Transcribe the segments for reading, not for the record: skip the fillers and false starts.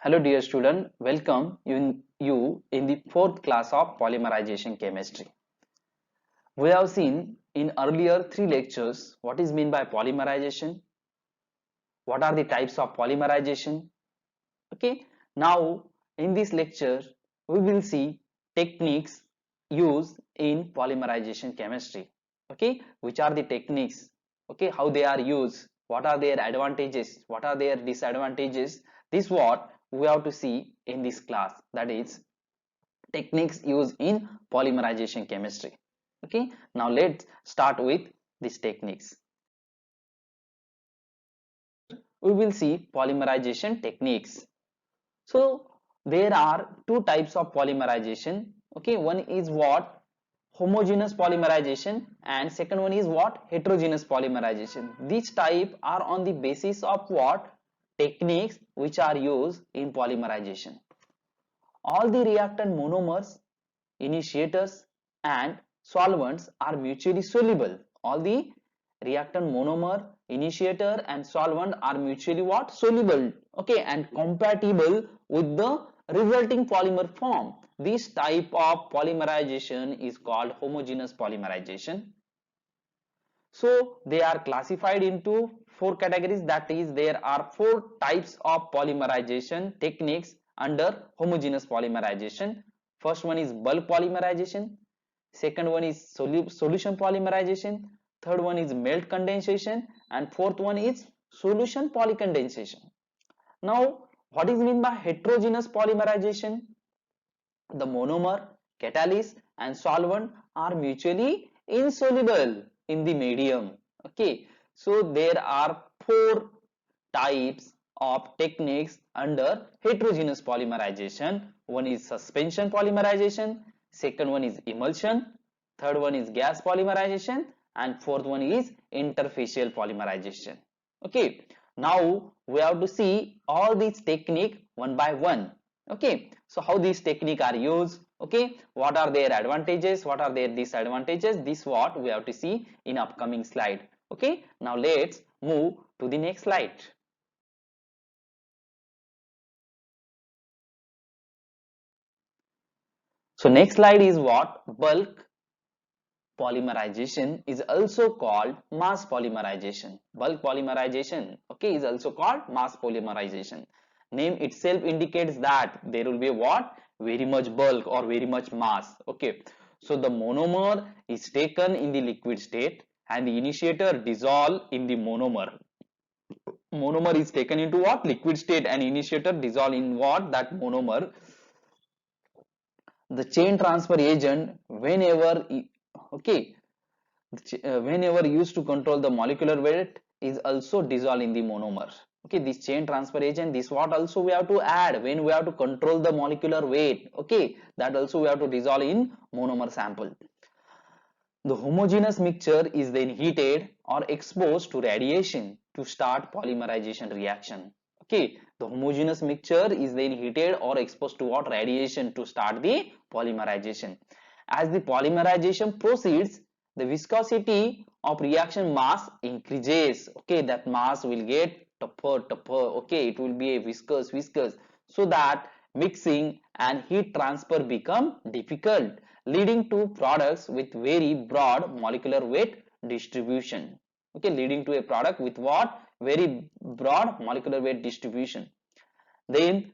Hello dear student, welcome you in the fourth class of Polymerization Chemistry. We have seen in earlier three lectures what is meant by polymerization, what are the types of polymerization. Okay, now in this lecture we will see techniques used in polymerization chemistry. Okay, which are the techniques, okay, how they are used, what are their advantages, what are their disadvantages. This what we have to see in this class, that is techniques used in polymerization chemistry. Okay, now let's start with these techniques. We will see polymerization techniques. So there are two types of polymerization. Okay, one is what, homogeneous polymerization, and second one is what, heterogeneous polymerization. These type are on the basis of what, techniques which are used in polymerization. All the reactant monomers, initiators and solvents are mutually soluble. All the reactant monomer, initiator and solvent are mutually what, soluble, okay, and compatible with the resulting polymer form. This type of polymerization is called homogeneous polymerization. So they are classified into four categories, that is there are four types of polymerization techniques under homogeneous polymerization. First one is bulk polymerization, second one is solution polymerization, third one is melt condensation, and fourth one is solution polycondensation. Now what is meant by heterogeneous polymerization? The monomer, catalyst and solvent are mutually insoluble in the medium. Okay, so there are four types of techniques under heterogeneous polymerization. One is suspension polymerization, second one is emulsion, third one is gas polymerization, and fourth one is interfacial polymerization. Okay, now we have to see all these technique one by one. Okay, so how these technique are used, okay, what are their advantages, what are their disadvantages, this what we have to see in upcoming slide. Okay, now let's move to the next slide. So next slide is what, bulk polymerization is also called mass polymerization. Bulk polymerization, okay, is also called mass polymerization. Name itself indicates that there will be what, very much bulk or very much mass. Okay, so the monomer is taken in the liquid state and the initiator dissolve in the monomer. Monomer is taken into what, liquid state, and initiator dissolve in what, that monomer. The chain transfer agent, whenever, okay, whenever used to control the molecular weight, is also dissolved in the monomer. Okay, this chain transfer agent, this what also we have to add when we have to control the molecular weight. Okay, that also we have to dissolve in monomer sample. The homogeneous mixture is then heated or exposed to radiation to start polymerization reaction. Okay, the homogeneous mixture is then heated or exposed to what, radiation, to start the polymerization. As the polymerization proceeds, the viscosity of reaction mass increases. Okay, that mass will get tougher. Okay, it will be a viscous, so that mixing and heat transfer become difficult, leading to products with very broad molecular weight distribution. Okay, leading to a product with what, very broad molecular weight distribution. Then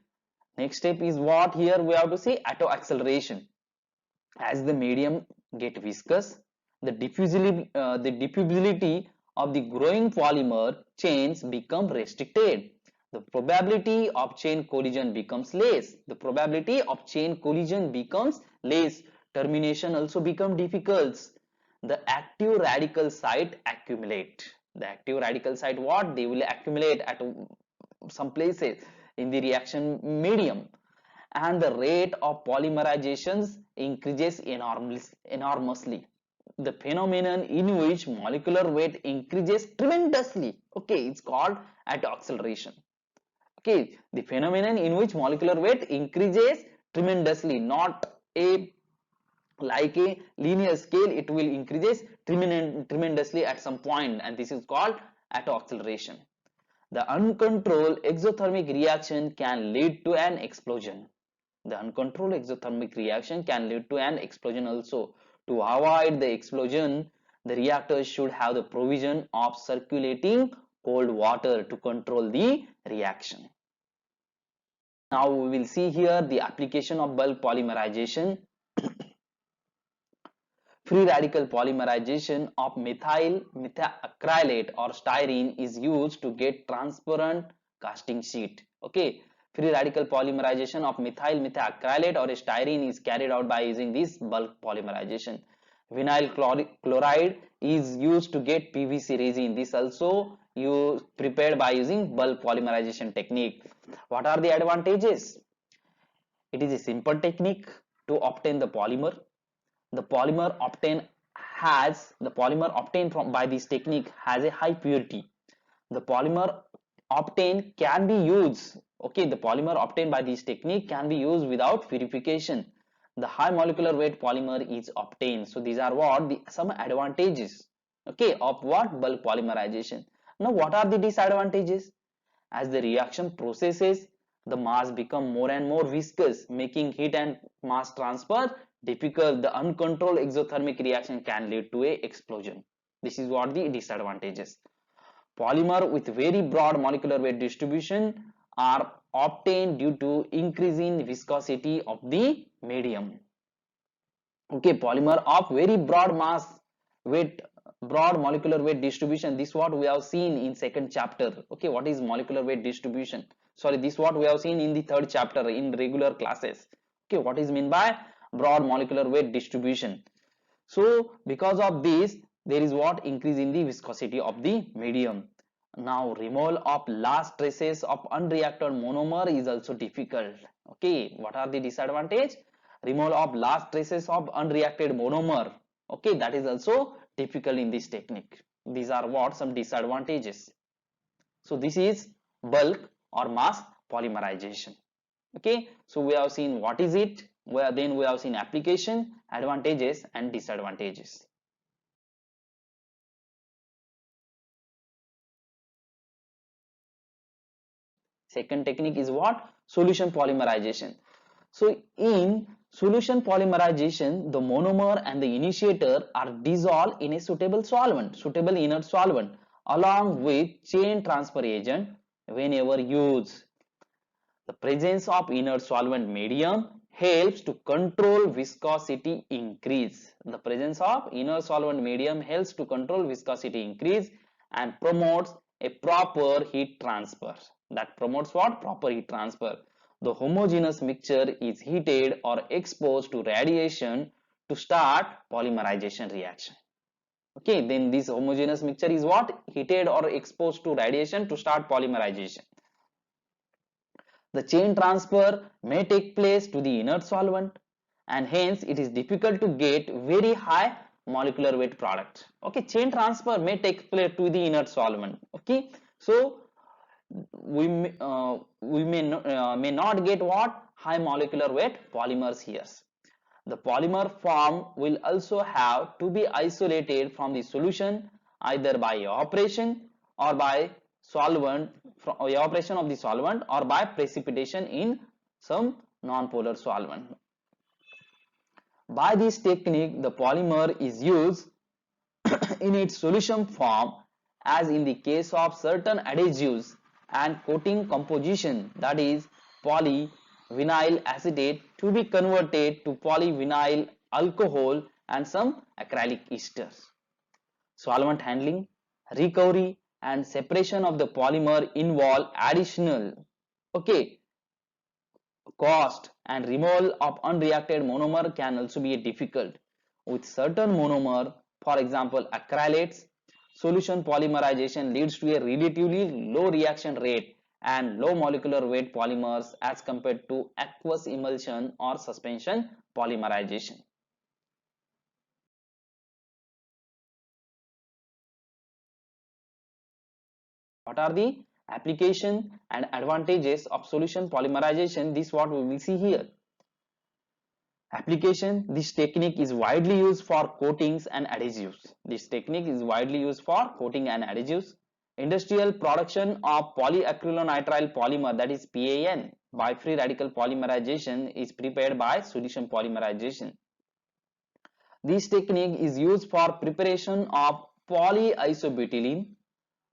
next step is what, here we have to say auto acceleration. As the medium get viscous, the diffusibility of the growing polymer chains become restricted. The probability of chain collision becomes less. The probability of chain collision becomes less. Termination also become difficult. The active radical site accumulate. The active radical site, what, they will accumulate at some places in the reaction medium, and the rate of polymerizations increases enormously. The phenomenon in which molecular weight increases tremendously, okay, it's called auto acceleration. Okay, the phenomenon in which molecular weight increases tremendously, not a like a linear scale, it will increases tremendously at some point, and this is called auto acceleration. The uncontrolled exothermic reaction can lead to an explosion. The uncontrolled exothermic reaction can lead to an explosion also. To avoid the explosion, the reactor should have the provision of circulating cold water to control the reaction. Now we will see here the application of bulk polymerization. Free radical polymerization of methyl methacrylate or styrene is used to get transparent casting sheet. Okay, free radical polymerization of methyl methacrylate or styrene is carried out by using this bulk polymerization. Vinyl chloride is used to get PVC resin. This also you prepared by using bulk polymerization technique. What are the advantages? It is a simple technique to obtain the polymer. The polymer obtained from by this technique has a high purity. The polymer obtained can be used. Okay, the polymer obtained by this technique can be used without purification. The high molecular weight polymer is obtained. So these are what some advantages, okay, of what bulk polymerization. Now what are the disadvantages? As the reaction processes, the mass become more and more viscous, making heat and mass transfer difficult. The uncontrolled exothermic reaction can lead to a explosion. This is what the disadvantages. Polymer with very broad molecular weight distribution are obtained due to increasing viscosity of the medium. Okay, polymer of very broad mass weight, broad molecular weight distribution, this what we have seen in second chapter. Okay, what is molecular weight distribution? Sorry, this what we have seen in the third chapter in regular classes. Okay, what is meant by broad molecular weight distribution? So because of this, there is what increase in the viscosity of the medium. Now removal of last traces of unreacted monomer is also difficult. Okay, what are the disadvantage? Removal of last traces of unreacted monomer. Okay, that is also difficult in this technique. These are what some disadvantages. So this is bulk or mass polymerization. Okay, so we have seen what is it, then we have seen application, advantages and disadvantages. Second technique is what? Solution polymerization. So in solution polymerization, the monomer and the initiator are dissolved in a suitable solvent, suitable inert solvent, along with chain transfer agent whenever used. The presence of inert solvent medium helps to control viscosity increase. The presence of inert solvent medium helps to control viscosity increase and promotes a proper heat transfer. That promotes what? Proper heat transfer. The homogeneous mixture is heated or exposed to radiation to start polymerization reaction. Okay, then this homogeneous mixture is what? Heated or exposed to radiation to start polymerization. The chain transfer may take place to the inert solvent and hence it is difficult to get very high molecular weight product. Okay, chain transfer may take place to the inert solvent. Okay, so we may not get what? High molecular weight polymers here. The polymer form will also have to be isolated from the solution either by evaporation or by solvent, from evaporation of the solvent or by precipitation in some non-polar solvent. By this technique, the polymer is used in its solution form as in the case of certain adhesives and coating composition, that is polyvinyl acetate to be converted to polyvinyl alcohol and some acrylic esters. Solvent handling, recovery and separation of the polymer involve additional cost, and removal of unreacted monomer can also be difficult. With certain monomer, for example acrylates, solution polymerization leads to a relatively low reaction rate and low molecular weight polymers as compared to aqueous emulsion or suspension polymerization. What are the application and advantages of solution polymerization? This what we will see here. Application: this technique is widely used for coatings and adhesives. This technique is widely used for coating and adhesives. Industrial production of polyacrylonitrile polymer, that is PAN, by free radical polymerization is prepared by solution polymerization. This technique is used for preparation of polyisobutylene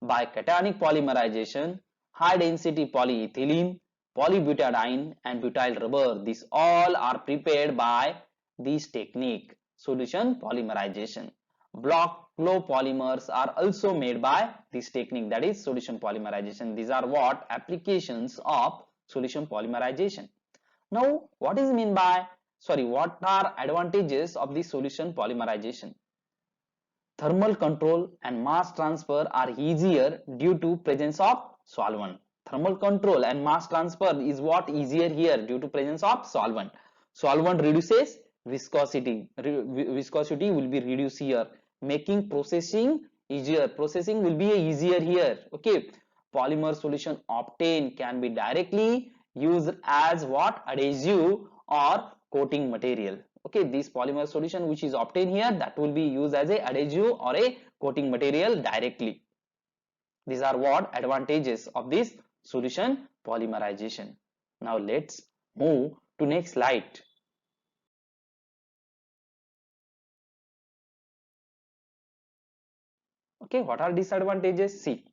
by cationic polymerization, high density polyethylene, polybutadiene and butyl rubber. These all are prepared by this technique, solution polymerization. Block flow polymers are also made by this technique, that is solution polymerization. These are what applications of solution polymerization. Now, what are advantages of the solution polymerization? Thermal control and mass transfer are easier due to presence of solvent. Thermal control and mass transfer is what easier here due to presence of solvent. Solvent reduces viscosity. Viscosity will be reduced here, making processing easier. Processing will be easier here. Okay. Polymer solution obtained can be directly used as what? Adhesive or coating material. Okay, this polymer solution which is obtained here, that will be used as a adhesive or a coating material directly. These are what advantages of this solution polymerization. Now let's move to next slide. Okay, what are disadvantages? See,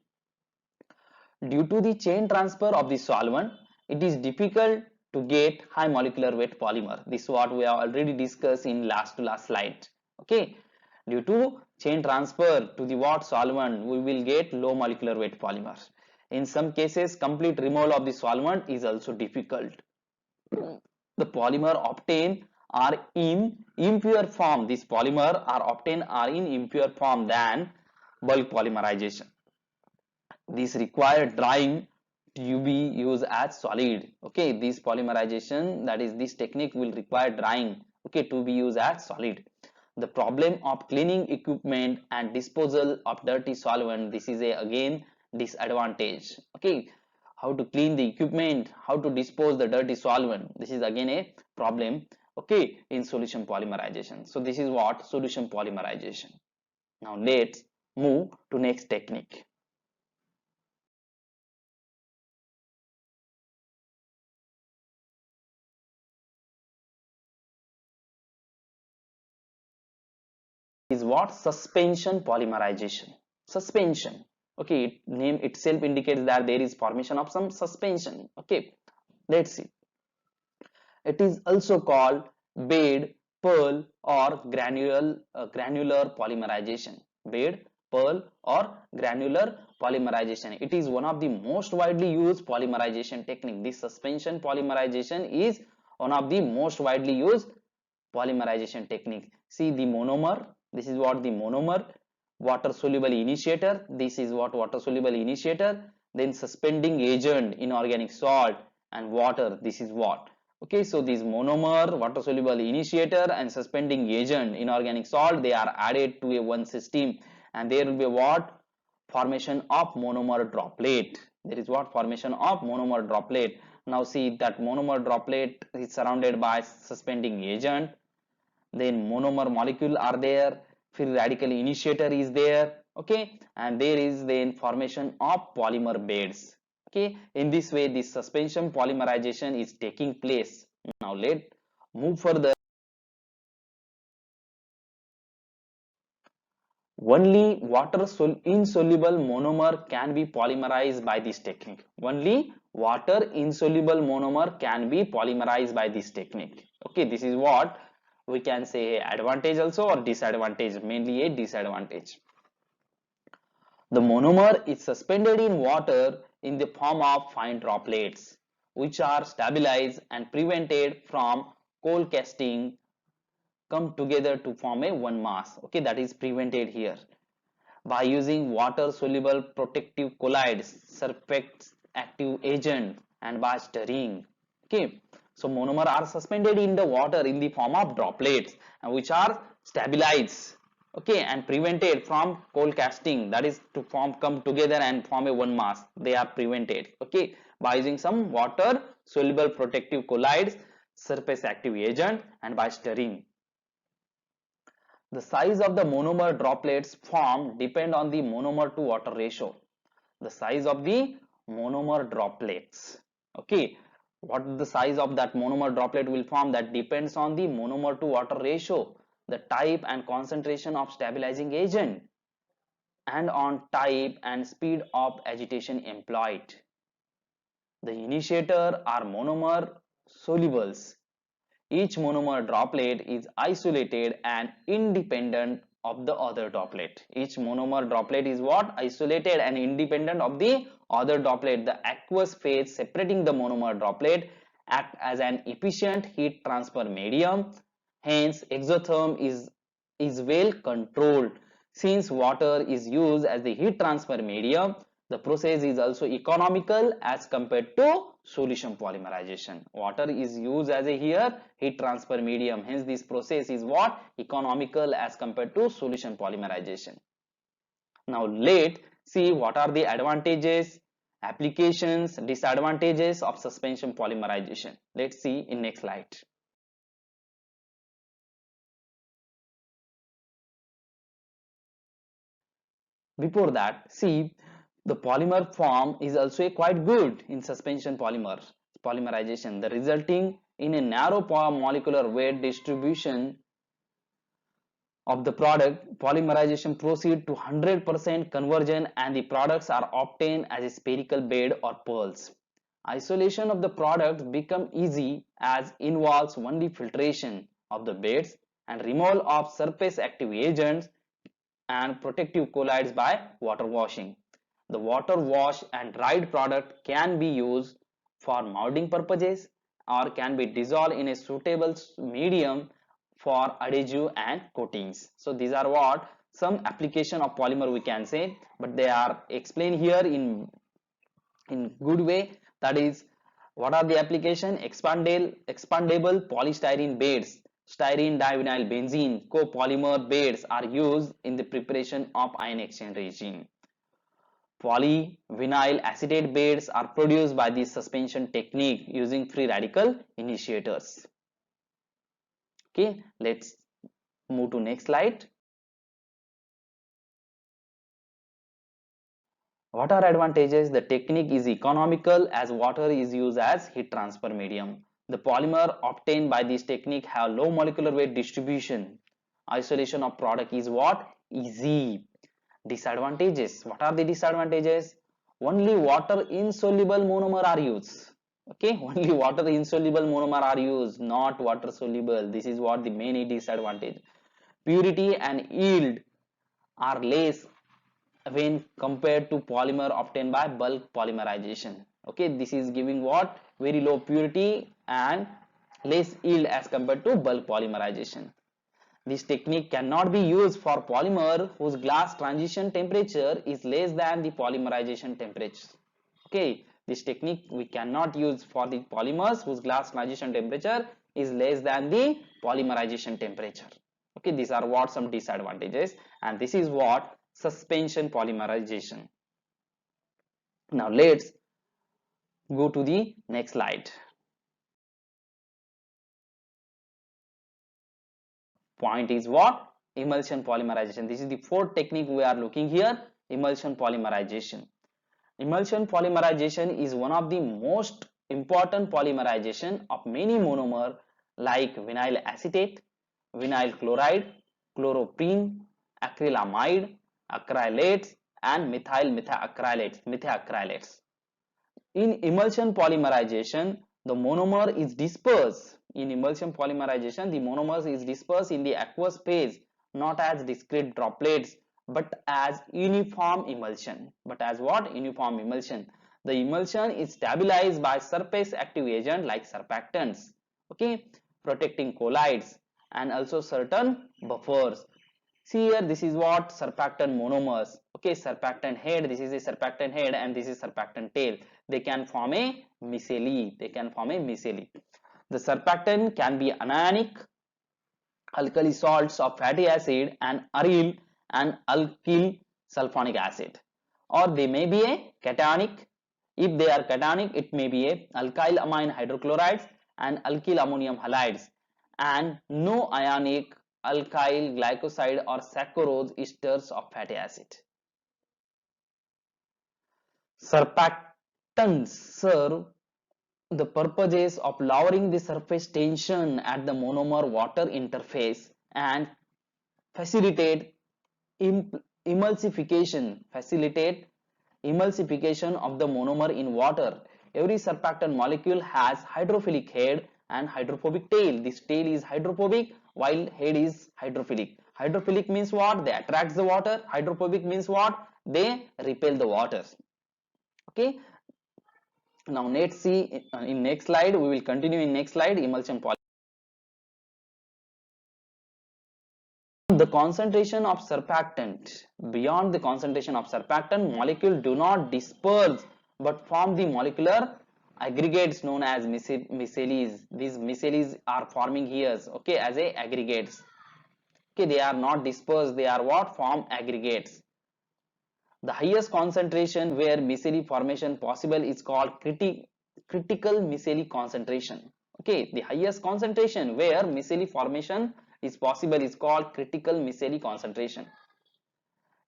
due to the chain transfer of the solvent, it is difficult to get high molecular weight polymer. This is what we have already discussed in last to last slide. Okay, due to chain transfer to the what solvent, we will get low molecular weight polymers. In some cases, complete removal of the solvent is also difficult. The polymer obtained are in impure form. These polymer are obtained are in impure form than bulk polymerization. This required drying to be used as solid. Okay, this polymerization, that is this technique, will require drying, okay, to be used as solid. The problem of cleaning equipment and disposal of dirty solvent, this is a again disadvantage. Okay, how to clean the equipment, how to dispose the dirty solvent, this is again a problem, okay, in solution polymerization. So this is what solution polymerization. Now let's move to next technique. Is what? Suspension polymerization. Suspension. Okay, name itself indicates that there is formation of some suspension. Okay, let's see. It is also called bead, pearl or granular polymerization. Bead, pearl or granular polymerization. It is one of the most widely used polymerization technique. This suspension polymerization is one of the most widely used polymerization technique. See the monomer, this is what the monomer, water soluble initiator, this is what water soluble initiator, then suspending agent, inorganic salt and water, this is what. Okay, so this monomer, water soluble initiator and suspending agent, inorganic salt, they are added to a one system and there will be what? Formation of monomer droplet. There is what? Formation of monomer droplet. Now see that monomer droplet is surrounded by suspending agent, then monomer molecule are there, free radical initiator is there, okay, and there is then formation of polymer beds. Okay, in this way this suspension polymerization is taking place. Now let move further. Only water insoluble monomer can be polymerized by this technique. Only water insoluble monomer can be polymerized by this technique. Okay, this is what we can say advantage also or disadvantage, mainly a disadvantage. The monomer is suspended in water in the form of fine droplets which are stabilized and prevented from cold casting come together to form a one mass. Okay, that is prevented here by using water soluble protective colloids, surface active agent and by stirring. Okay, so monomer are suspended in the water in the form of droplets which are stabilized, okay, and prevented from cold casting, that is to come together and form a one mass. They are prevented, okay, by using some water soluble protective colloids, surface active agent and by stirring. The size of the monomer droplets formed depend on the monomer to water ratio. The size of the monomer droplets. Okay, what the size of that monomer droplet will form, that depends on the monomer to water ratio, the type and concentration of stabilizing agent, and on type and speed of agitation employed. The initiator are monomer solubles. Each monomer droplet is isolated and independent of the other droplet. Each monomer droplet is what? Isolated and independent of the other droplet. The aqueous phase separating the monomer droplet act as an efficient heat transfer medium. Hence, exotherm is well controlled. Since water is used as the heat transfer medium, the process is also economical as compared to solution polymerization. Water is used as a here heat transfer medium. Hence, this process is what? Economical as compared to solution polymerization. Now, let's see what are the advantages, applications, disadvantages of suspension polymerization. Let's see in next slide. Before that, see, the polymer form is also quite good in suspension polymerization, the resulting in a narrow molecular weight distribution of the product. Polymerization proceed to 100% conversion and the products are obtained as a spherical bed or pearls. Isolation of the products become easy as involves only filtration of the beds and removal of surface active agents and protective colloids by water washing. The water wash and dried product can be used for molding purposes or can be dissolved in a suitable medium for adhesive and coatings. So these are what some application of polymer we can say, but they are explained here in good way. That is, what are the application? Expandable polystyrene beds, styrene divinyl benzene copolymer beds are used in the preparation of ion exchange resin. Polyvinyl acetate beds are produced by the suspension technique using free radical initiators. Okay, let's move to next slide. What are advantages? The technique is economical as water is used as heat transfer medium. The polymer obtained by this technique have low molecular weight distribution. Isolation of product is what? Easy. Disadvantages. What are the disadvantages? Only water insoluble monomer are used. Okay, only water insoluble monomer are used, not water soluble. This is what the main disadvantage. Purity and yield are less when compared to polymer obtained by bulk polymerization. Okay, this is giving what? Very low purity and less yield as compared to bulk polymerization. This technique cannot be used for polymer whose glass transition temperature is less than the polymerization temperature. Okay, this technique we cannot use for the polymers whose glass transition temperature is less than the polymerization temperature. Okay, these are what some disadvantages, and this is what suspension polymerization. Now let's go to the next slide. Point is what? Emulsion polymerization. This is the fourth technique we are looking here, emulsion polymerization. Emulsion polymerization is one of the most important polymerization of many monomer like vinyl acetate, vinyl chloride, chloroprene, acrylamide, acrylates and methyacrylates. In emulsion polymerization, the monomer is dispersed. In emulsion polymerization, the monomers is dispersed in the aqueous phase, not as discrete droplets, but as uniform emulsion. But as what? Uniform emulsion. The emulsion is stabilized by surface active agent like surfactants, okay, protecting colloids and also certain buffers. See here, this is what surfactant monomers. Okay, surfactant head, this is a surfactant head and this is surfactant tail. They can form a micelle. The surfactant can be anionic, alkali salts of fatty acid and aryl and alkyl sulfonic acid, or they may be a cationic. If they are cationic, it may be a alkyl amine hydrochlorides and alkyl ammonium halides, and no ionic alkyl glycoside or saccharose esters of fatty acid. Surfactants serve the purposes of lowering the surface tension at the monomer water interface and facilitate emulsification of the monomer in water. Every surfactant molecule has hydrophilic head and hydrophobic tail. This tail is hydrophobic while head is hydrophilic. Hydrophilic means what? They attract the water. Hydrophobic means what? They repel the water. Okay. Now let's see in next slide. We will continue in next slide. Emulsion polymer. The concentration of surfactant. Beyond the concentration of surfactant, molecule do not disperse but form the molecular aggregates known as micelles. These micelles are forming here, okay, as a aggregates. Okay, they are not dispersed, they are what? Form aggregates. The highest concentration where micelle formation possible is called critical micelle concentration. Okay, the highest concentration where micelle formation is possible is called critical micelle concentration.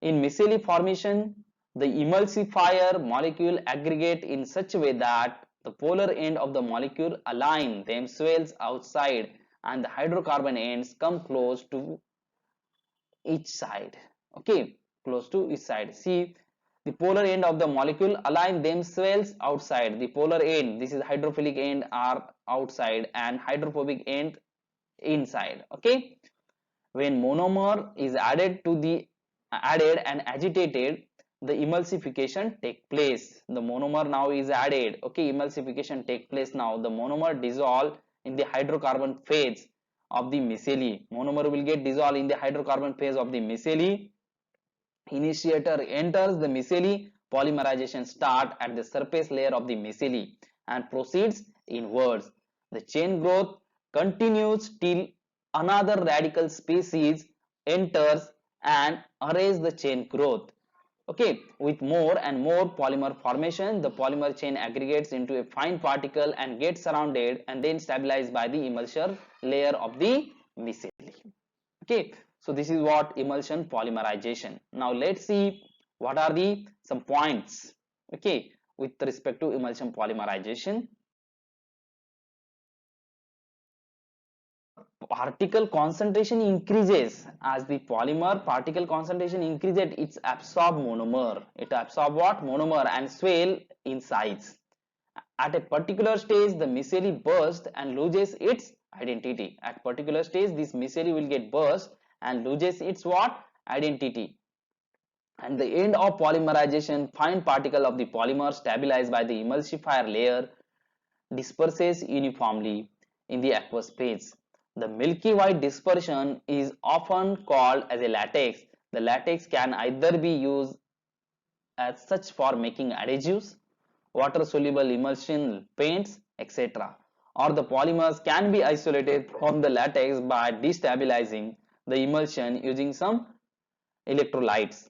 In micelle formation, the emulsifier molecule aggregate in such a way that the polar end of the molecule align themselves outside and the hydrocarbon ends come close to each side. Okay, close to each side. See, the polar end of the molecule align themselves outside. The polar end, this is hydrophilic end, are outside and hydrophobic end inside. Okay, when monomer is added and agitated, the emulsification take place. The monomer now is added. Okay, emulsification take place now. The monomer dissolve in the hydrocarbon phase of the micelle. Monomer will get dissolved in the hydrocarbon phase of the micelle. Initiator enters the micelle. Polymerization start at the surface layer of the micelle and proceeds inwards. The chain growth continues till another radical species enters and arrays the chain growth. Okay, with more and more polymer formation, the polymer chain aggregates into a fine particle and gets surrounded and then stabilized by the emulsion layer of the micelle. Okay, so this is what emulsion polymerization. Now let's see what are the some points, okay, with respect to emulsion polymerization. Particle concentration increases. As the polymer particle concentration increases, it's absorb monomer. It absorb what? Monomer and swell in size. At a particular stage, the micelle bursts and loses its identity. At particular stage, this micelle will get burst and loses its what? Identity. At the end of polymerization, fine particle of the polymer stabilized by the emulsifier layer disperses uniformly in the aqueous phase. The milky white dispersion is often called as a latex. The latex can either be used as such for making adhesives, water soluble emulsion paints, etc. Or the polymers can be isolated from the latex by destabilizing the emulsion using some electrolytes,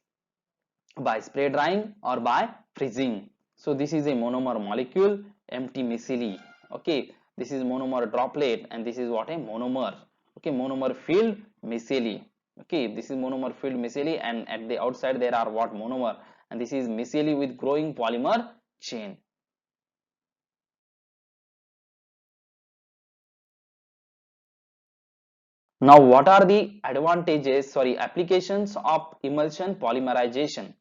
by spray drying or by freezing. So this is a monomer molecule, empty micelle. Okay, this is monomer droplet and this is what a monomer. Okay, monomer filled micelle. Okay, this is monomer filled micelle and at the outside there are what? Monomer, and this is micelle with growing polymer chain. Now what are the applications of emulsion polymerization?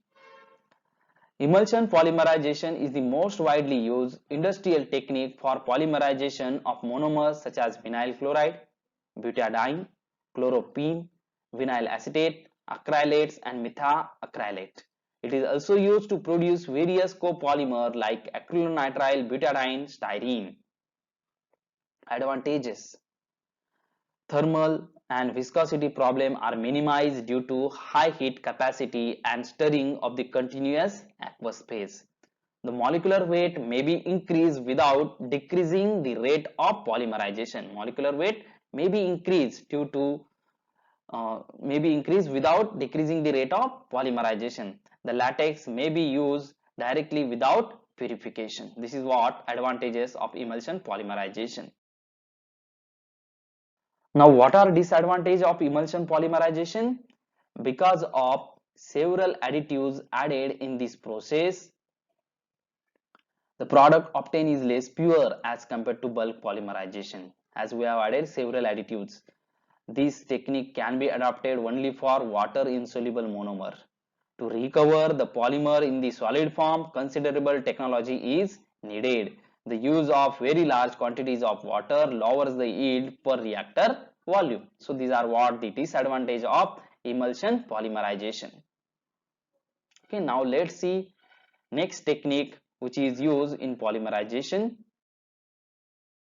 Emulsion polymerization is the most widely used industrial technique for polymerization of monomers such as vinyl chloride, butadiene, chloropene, vinyl acetate, acrylates and methacrylate. It is also used to produce various copolymers like acrylonitrile, butadiene, styrene. Advantages: thermal and viscosity problem are minimized due to high heat capacity and stirring of the continuous aqueous phase. The molecular weight may be increased without decreasing the rate of polymerization. Molecular weight may be increased without decreasing the rate of polymerization. The latex may be used directly without purification. This is what advantages of emulsion polymerization. Now what are disadvantages of emulsion polymerization? Because of several additives added in this process, The product obtained is less pure as compared to bulk polymerization, as we have added several additives. This technique can be adapted only for water insoluble monomer. To recover the polymer in the solid form, considerable technology is needed. The use of very large quantities of water lowers the yield per reactor volume. So these are what the disadvantage of emulsion polymerization. Okay, now let's see next technique which is used in polymerization.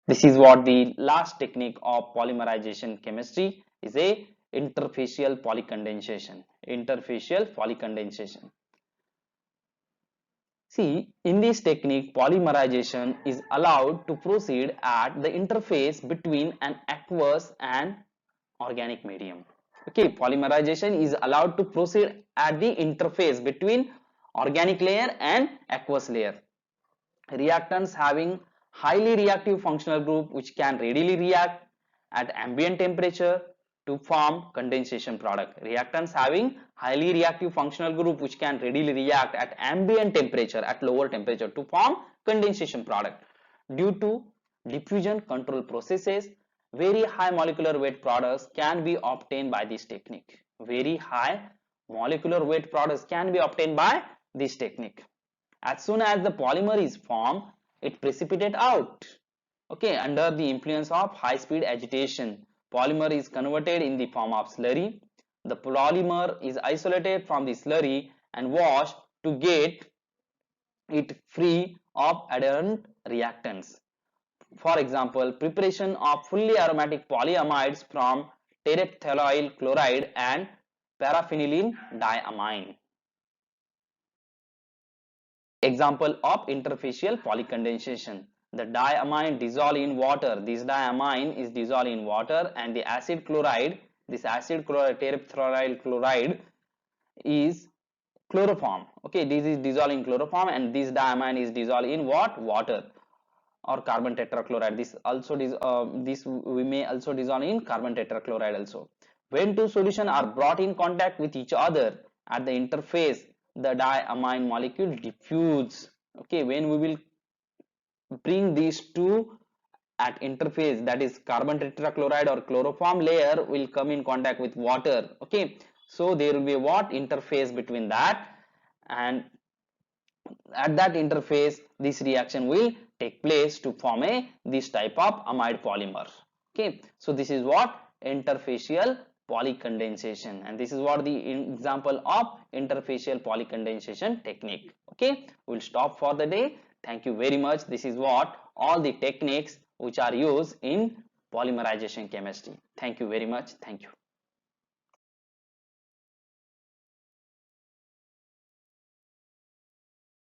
This is what the last technique of polymerization chemistry is, a interfacial polycondensation. Interfacial polycondensation. See, in this technique, polymerization is allowed to proceed at the interface between an aqueous and organic medium. Okay, polymerization is allowed to proceed at the interface between organic layer and aqueous layer. Reactants having highly reactive functional group which can readily react at ambient temperature to form condensation product. Reactants having highly reactive functional group which can readily react at ambient temperature, at lower temperature, to form condensation product. Due to diffusion control processes, very high molecular weight products can be obtained by this technique. Very high molecular weight products can be obtained by this technique. As soon as the polymer is formed, it precipitates out. Okay, under the influence of high speed agitation, polymer is converted in the form of slurry. The polymer is isolated from the slurry and washed to get it free of adherent reactants. For example, preparation of fully aromatic polyamides from terephthalate chloride and paraphenylene diamine. Example of interfacial polycondensation. The diamine dissolve in water. This diamine is dissolved in water, and the acid chloride, this acid chloride, terephthalate chloride, is chloroform. Okay, this is dissolved in chloroform, and this diamine is dissolved in what? Water or carbon tetrachloride. This we may also dissolve in carbon tetrachloride also. When two solutions are brought in contact with each other at the interface, the diamine molecule diffuse. Okay, when we will bring these two at interface, that is carbon tetrachloride or chloroform layer will come in contact with water. Okay, so there will be what? Interface between that, and at that interface this reaction will take place to form this type of amide polymer. Okay, so this is what? Interfacial polycondensation, and this is what the example of interfacial polycondensation technique. Okay, we'll stop for the day. Thank you very much. This is what all the techniques which are used in polymerization chemistry. Thank you very much. Thank you.